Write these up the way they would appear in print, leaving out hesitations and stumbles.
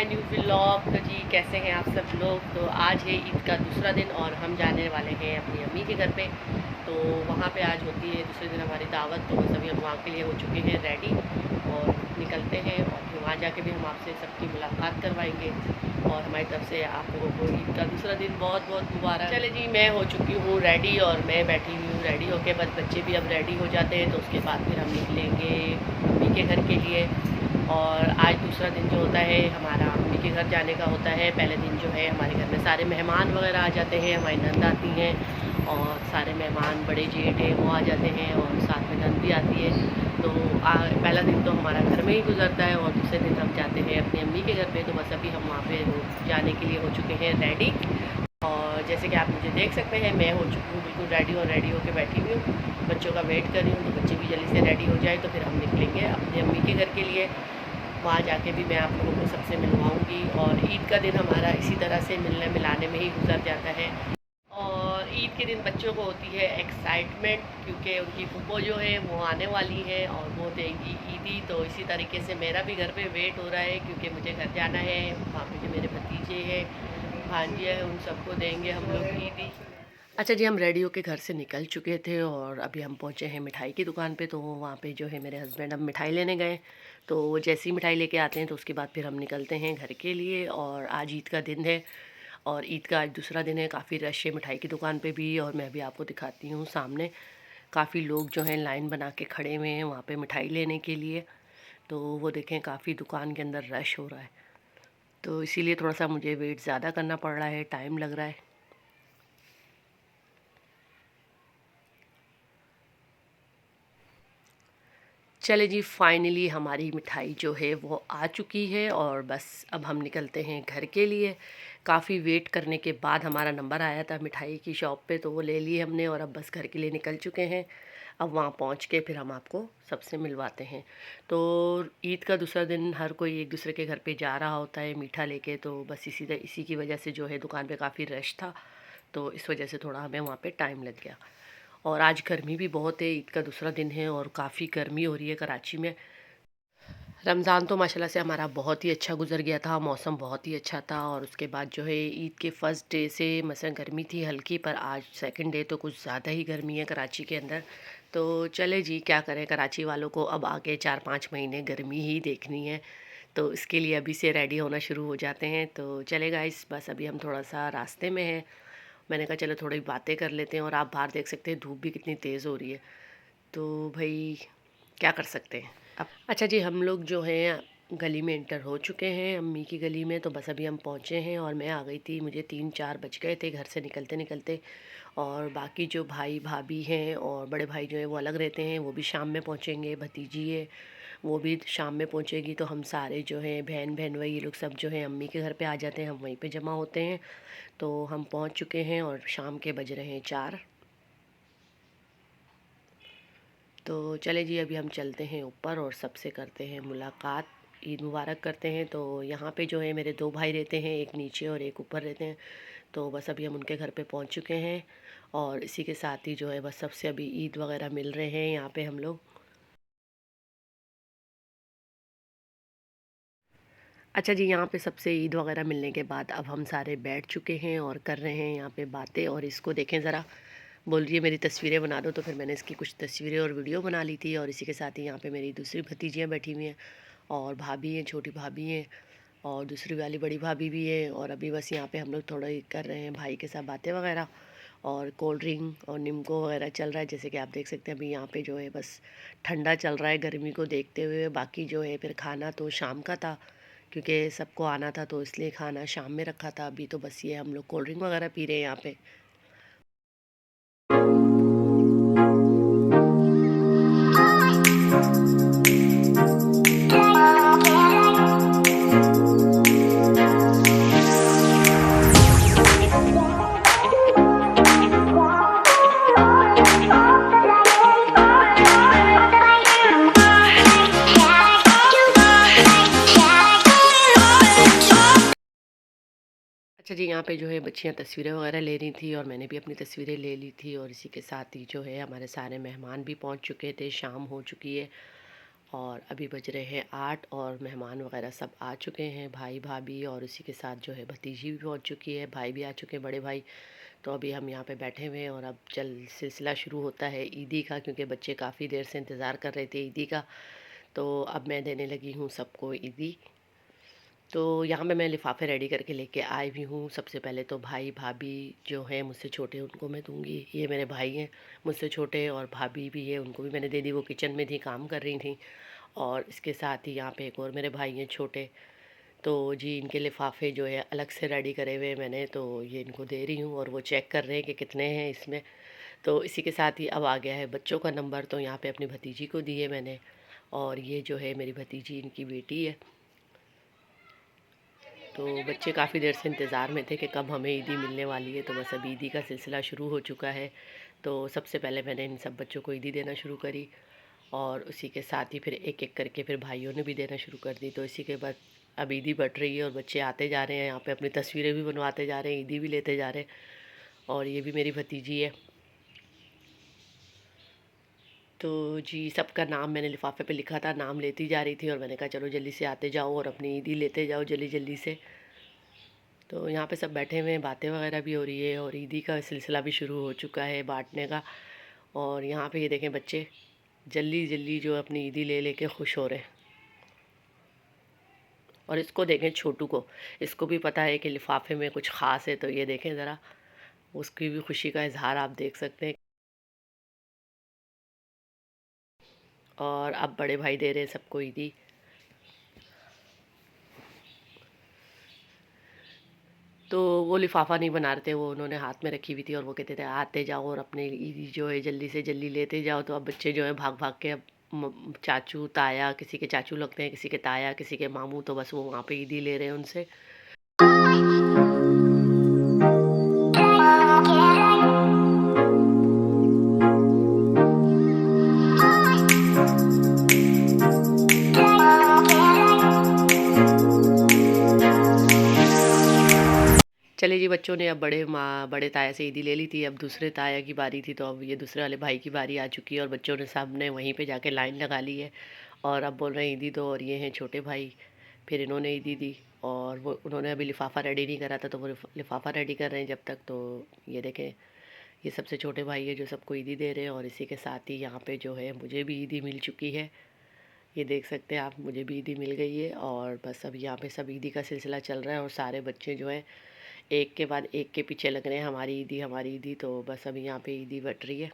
My new vlog. तो जी कैसे हैं आप सब लोग। तो आज है ईद का दूसरा दिन और हम जाने वाले हैं अपनी अम्मी के घर पे। तो वहाँ पे आज होती है दूसरे दिन हमारी दावत। तो बस अभी हम वहाँ के लिए हो चुके हैं रेडी और निकलते हैं और फिर वहाँ जाके भी हम आपसे सबकी मुलाकात करवाएंगे और हमारी तरफ से आप लोगों को ईद का दूसरा दिन बहुत बहुत मुबारक। चले जी, मैं हो चुकी हूँ रेडी और मैं बैठी हुई हूँ रेडी होके। बस बच्चे भी अब रेडी हो जाते हैं तो उसके बाद फिर हम निकलेंगे अम्मी के घर के लिए। और आज दूसरा दिन जो होता है हमारा अम्मी के घर जाने का होता है। पहले दिन जो है हमारे घर में सारे मेहमान वगैरह आ जाते हैं, हमारी नंद आती हैं और सारे मेहमान बड़े जेठ हैं वो आ जाते हैं और साथ में नंद भी आती है। तो पहला दिन तो हमारा घर में ही गुजरता है और दूसरे दिन हम जाते हैं अपनी अम्मी के घर पे। तो बस अभी हम वहाँ पे जाने के लिए हो चुके हैं रेडी। और जैसे कि आप मुझे देख सकते हैं मैं हो चुकी हूँ बिल्कुल रेडी और रेडी होकर बैठी हुई हूँ, बच्चों का वेट कर रही हूँ। तो बच्चे भी जल्दी से रेडी हो जाए तो फिर हम निकलेंगे अपनी अम्मी के घर के लिए। वहाँ जाके भी मैं आप लोगों को सबसे मिलवाऊँगी और ईद का दिन हमारा इसी तरह से मिलने मिलाने में ही गुजर जाता है। और ईद के दिन बच्चों को होती है एक्साइटमेंट क्योंकि उनकी फूफो जो है वो आने वाली है और वो देंगी ईदी। तो इसी तरीके से मेरा भी घर पे वेट हो रहा है क्योंकि मुझे घर जाना है। वहाँ पे जो मेरे भतीजे हैं भांजिया है उन सबको देंगे हम लोग ईदी। अच्छा जी, हम रेडी होके घर से निकल चुके थे और अभी हम पहुँचे हैं मिठाई की दुकान पे। तो वहाँ पे जो है मेरे हस्बैंड अब मिठाई लेने गए। तो वो जैसी मिठाई लेके आते हैं तो उसके बाद फिर हम निकलते हैं घर के लिए। और आज ईद का दिन है और ईद का आज दूसरा दिन है। काफ़ी रश है मिठाई की दुकान पे भी और मैं भी आपको दिखाती हूँ सामने काफ़ी लोग जो हैं लाइन बना के खड़े हुए हैं वहाँ पे मिठाई लेने के लिए। तो वो देखें काफ़ी दुकान के अंदर रश हो रहा है, तो इसीलिए थोड़ा सा मुझे वेट ज़्यादा करना पड़ रहा है, टाइम लग रहा है। चले जी, फाइनली हमारी मिठाई जो है वो आ चुकी है और बस अब हम निकलते हैं घर के लिए। काफ़ी वेट करने के बाद हमारा नंबर आया था मिठाई की शॉप पे, तो वो ले लिए हमने और अब बस घर के लिए निकल चुके हैं। अब वहाँ पहुँच के फिर हम आपको सबसे मिलवाते हैं। तो ईद का दूसरा दिन हर कोई एक दूसरे के घर पे जा रहा होता है मीठा लेके। तो बस इसी की वजह से जो है दुकान पे काफ़ी रश था, तो इस वजह से थोड़ा हमें वहाँ पे टाइम लग गया। और आज गर्मी भी बहुत है, ईद का दूसरा दिन है और काफ़ी गर्मी हो रही है कराची में। रमज़ान तो माशाल्लाह से हमारा बहुत ही अच्छा गुजर गया था, मौसम बहुत ही अच्छा था। और उसके बाद जो है ईद के फर्स्ट डे से मसलन गर्मी थी हल्की, पर आज सेकंड डे तो कुछ ज़्यादा ही गर्मी है कराची के अंदर। तो चले जी, क्या करें, कराची वालों को अब आगे 4-5 महीने गर्मी ही देखनी है। तो इसके लिए अभी से रेडी होना शुरू हो जाते हैं। तो चले गाइस, बस अभी हम थोड़ा सा रास्ते में हैं। मैंने कहा चलो थोड़ी बातें कर लेते हैं। और आप बाहर देख सकते हैं धूप भी कितनी तेज़ हो रही है, तो भाई क्या कर सकते हैं अब। अच्छा जी, हम लोग जो हैं गली में इंटर हो चुके हैं अम्मी की गली में। तो बस अभी हम पहुँचे हैं और मैं आ गई थी, मुझे 3-4 बज गए थे घर से निकलते निकलते। और बाकी जो भाई भाभी हैं और बड़े भाई जो हैं वो अलग रहते हैं, वो भी शाम में पहुँचेंगे। भतीजी है वो भी शाम में पहुँचेगी। तो हम सारे जो हैं बहन बहन वही ये लोग सब जो हैं अम्मी के घर पे आ जाते हैं, हम वहीं पे जमा होते हैं। तो हम पहुँच चुके हैं और शाम के बज रहे हैं 4। तो चले जी, अभी हम चलते हैं ऊपर और सबसे करते हैं मुलाकात, ईद मुबारक करते हैं। तो यहाँ पे जो है मेरे 2 भाई रहते हैं, एक नीचे और एक ऊपर रहते हैं। तो बस अभी हम उनके घर पे पहुँच चुके हैं और इसी के साथ ही जो है बस सबसे अभी ईद वगैरह मिल रहे हैं यहाँ पे हम लोग। अच्छा जी, यहाँ पे सबसे ईद वगैरह मिलने के बाद अब हम सारे बैठ चुके हैं और कर रहे हैं यहाँ पे बातें। और इसको देखें ज़रा, बोल रही है मेरी तस्वीरें बना दो, तो फिर मैंने इसकी कुछ तस्वीरें और वीडियो बना ली थी। और इसी के साथ ही यहाँ पे मेरी दूसरी भतीजियाँ बैठी हुई हैं और भाभी हैं, छोटी भाभी हैं और दूसरी वाली बड़ी भाभी भी है। और अभी बस यहाँ पे हम लोग थोड़ा ही कर रहे हैं भाई के साथ बातें वगैरह। और कोल्ड ड्रिंक और निम्को वगैरह चल रहा है, जैसे कि आप देख सकते हैं। अभी यहाँ पे जो है बस ठंडा चल रहा है गर्मी को देखते हुए। बाकी जो है फिर खाना तो शाम का था क्योंकि सबको आना था, तो इसलिए खाना शाम में रखा था। अभी तो बस ये हम लोग कोल्ड ड्रिंक वगैरह पी रहे हैं यहाँ पे। अच्छा जी, यहाँ पे जो है बच्चियाँ तस्वीरें वगैरह ले रही थी और मैंने भी अपनी तस्वीरें ले ली थी। और इसी के साथ ही जो है हमारे सारे मेहमान भी पहुँच चुके थे, शाम हो चुकी है। और अभी बज रहे हैं 8 और मेहमान वगैरह सब आ चुके हैं, भाई भाभी, और उसी के साथ जो है भतीजी भी पहुंच चुकी है, भाई भी आ चुके हैं, बड़े भाई। तो अभी हम यहाँ पे बैठे हुए हैं और अब चल सिलसिला शुरू होता है ईदी का, क्योंकि बच्चे काफ़ी देर से इंतज़ार कर रहे थे ईदी का। तो अब मैं देने लगी हूँ सबको ईदी। तो यहाँ पे मैं लिफ़ाफ़े रेडी करके लेके आई भी हूँ। सबसे पहले तो भाई भाभी जो हैं मुझसे छोटे, उनको मैं दूँगी। ये मेरे भाई हैं मुझसे छोटे, और भाभी भी है, उनको भी मैंने दे दी। वो किचन में थी, काम कर रही थी। और इसके साथ ही यहाँ पे एक और मेरे भाई हैं छोटे। तो जी इनके लिफ़ाफ़े जो है अलग से रेडी करे हुए हैं मैंने, तो ये इनको दे रही हूँ और वो चेक कर रहे हैं कि कितने हैं इसमें। तो इसी के साथ ही अब आ गया है बच्चों का नंबर, तो यहाँ पे अपनी भतीजी को दिए मैंने। और ये जो है मेरी भतीजी, इनकी बेटी है। तो बच्चे काफ़ी देर से इंतज़ार में थे कि कब हमें ईदी मिलने वाली है। तो बस अब ईदी का सिलसिला शुरू हो चुका है। तो सबसे पहले मैंने इन सब बच्चों को ईदी देना शुरू करी, और उसी के साथ ही फिर एक एक करके फिर भाइयों ने भी देना शुरू कर दी। तो इसी के बाद अब ईदी बट रही है और बच्चे आते जा रहे हैं, यहाँ पे अपनी तस्वीरें भी बनवाते जा रहे हैं, ईदी भी लेते जा रहे हैं। और ये भी मेरी भतीजी है। तो जी सबका नाम मैंने लिफ़ाफ़े पे लिखा था, नाम लेती जा रही थी, और मैंने कहा चलो जल्दी से आते जाओ और अपनी ईदी लेते जाओ जल्दी जल्दी से। तो यहाँ पे सब बैठे हुए हैं, बातें वगैरह भी हो रही है, और ईदी का सिलसिला भी शुरू हो चुका है बांटने का। और यहाँ पे ये देखें बच्चे जल्दी जल्दी जो अपनी ईदी ले लेके खुश हो रहे हैं। और इसको देखें छोटू को, इसको भी पता है कि लिफ़ाफ़े में कुछ ख़ास है। तो ये देखें ज़रा, उसकी भी खुशी का इजहार आप देख सकते हैं। और अब बड़े भाई दे रहे हैं सबको ईदी। तो वो लिफ़ाफ़ा नहीं बना रहे थे, वो उन्होंने हाथ में रखी हुई थी, और वो कहते थे आते जाओ और अपने ईदी जो है जल्दी से जल्दी लेते जाओ। तो अब बच्चे जो है भाग भाग के अब चाचू ताया, किसी के चाचू लगते हैं, किसी के ताया, किसी के मामू, तो बस वो वहाँ पे ईदी ले रहे हैं उनसे। चले जी, बच्चों ने अब बड़े ताया से ईदी ले ली थी, अब दूसरे ताया की बारी थी। तो अब ये दूसरे वाले भाई की बारी आ चुकी है, और बच्चों ने सब ने वहीं पे जाके लाइन लगा ली है, और अब बोल रहे हैं ईदी दो। और ये हैं छोटे भाई, फिर इन्होंने ईदी दी। और वो उन्होंने अभी लिफ़ाफ़ा रेडी नहीं करा था, तो वो लिफ़ाफ़ा रेडी कर रहे हैं जब तक। तो ये देखें, ये सबसे छोटे भाई है जो सबको ईदी दे रहे हैं। और इसी के साथ ही यहाँ पे जो है मुझे भी ईदी मिल चुकी है। ये देख सकते हैं आप, मुझे भी ईदी मिल गई है। और बस अब यहाँ पे सब ईदी का सिलसिला चल रहा है, और सारे बच्चे जो हैं एक के बाद एक के पीछे लग रहे हैं, हमारी ईदी हमारी ईदी। तो बस अभी यहाँ पे ईदी बट रही है।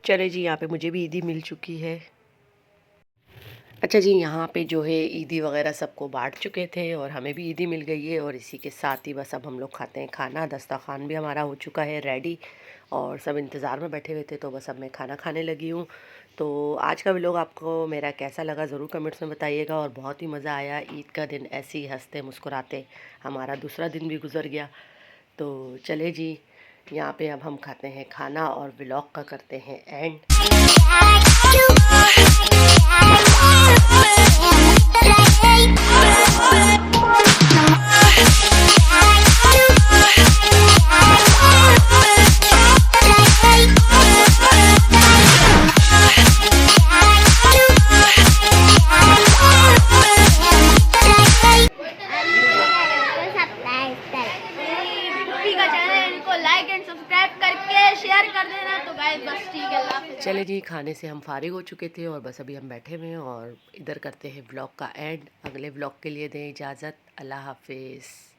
चले जी, यहाँ पे मुझे भी ईदी मिल चुकी है। अच्छा जी, यहाँ पे जो है ईदी वगैरह सबको बांट चुके थे, और हमें भी ईदी मिल गई है। और इसी के साथ ही बस अब हम लोग खाते हैं खाना। दस्तरखान भी हमारा हो चुका है रेडी, और सब इंतज़ार में बैठे हुए थे। तो बस अब मैं खाना खाने लगी हूँ। तो आज का व्लॉग आपको मेरा कैसा लगा ज़रूर कमेंट्स में बताइएगा। और बहुत ही मज़ा आया, ईद का दिन ऐसे ही हंसते मुस्कुराते हमारा दूसरा दिन भी गुजर गया। तो चले जी, यहाँ पे अब हम खाते हैं खाना और व्लॉग का करते हैं एंड। चले जी, खाने से हम फारिग हो चुके थे, और बस अभी हम बैठे हुए हैं, और इधर करते हैं व्लॉग का एंड। अगले व्लॉग के लिए दें इजाज़त। अल्लाह हाफिज़।